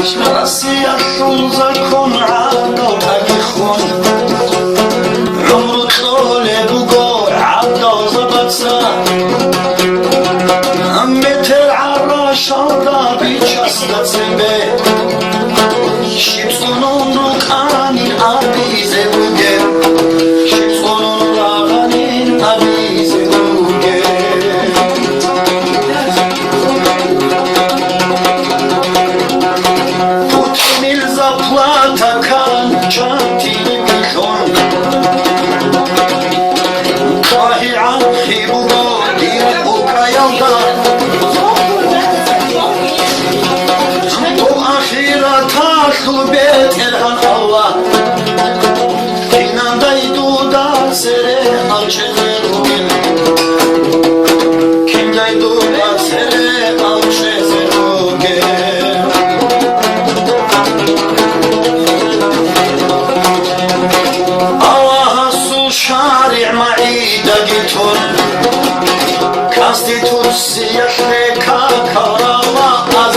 راسي الشوزة كون عادو أجيخون عمرو طولي بقول عبدو زبطسا أمتر عراشا بيشاستا سنبي شبسونون روكانين أبيزي بوجي شبسونون راغانين أبيزي بوجي Plata kan çantini bikon Kahi anhi bugo dir ukayalda Bu ahira tahlu bet elhan Allah Kinandaydu da sere alçene rugin Kindaydu da sere alçene rugin شارع معي دقيتون كاستي ترسي يحريكا كراماز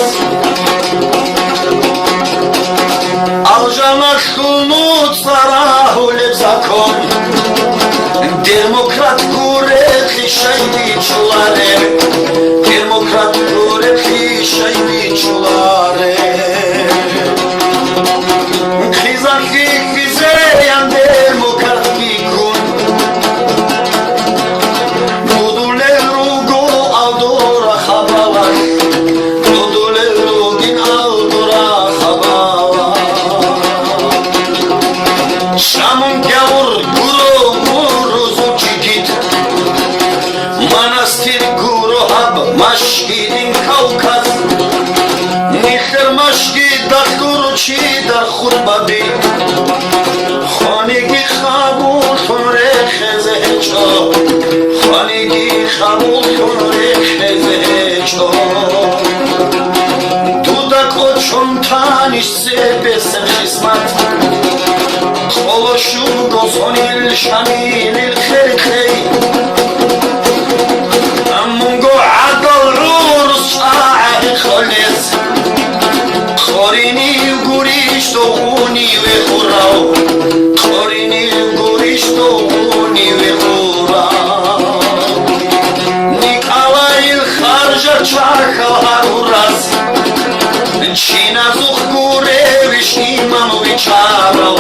أرجع مشكونوت صراه لبزاكم ديمقراط قورتي شايبي چولاري ديمقراط قورتي شايبي چولاري خيزاكي خيزيان ديمقراط Şam'ın gavur guru muruzu çikit Manastir guru hab maşgidin Kavkaz Nihir maşgid dar guru çi dar khutbabi Khanigi khabul khunre kheze ço Khanigi khabul khunre kheze ço Dudak o çomtaniş se besen xismat Oluşu gozonil şanil khirkey Amungo adal rus a'i khaliz Khorini gurish doğuni ve khurav Khorini gurish doğuni ve khurav Nikalayil kharja çarka haruraz Çina zuh gurevish imamoviç arav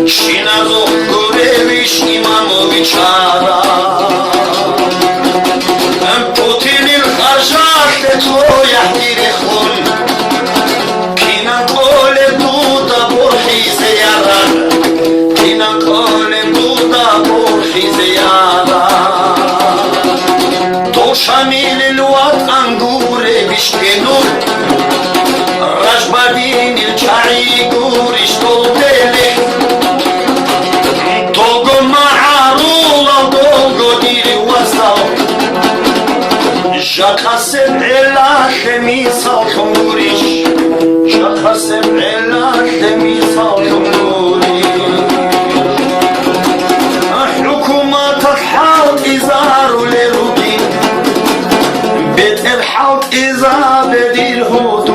Şinazov Gureviş İmamoviç ara Putin'in harcate tvoya direhun Kinan kole duda borhize yaran Kinan kole duda borhize yaran Toşamil luat angureviş genur Rajbadin ilçai guriş toldeli Şakasem ela misal kumuriş Şakasem ela misal kumuriş Hükümet الحوت إزار لربي بيت الحوت إذا بديل هو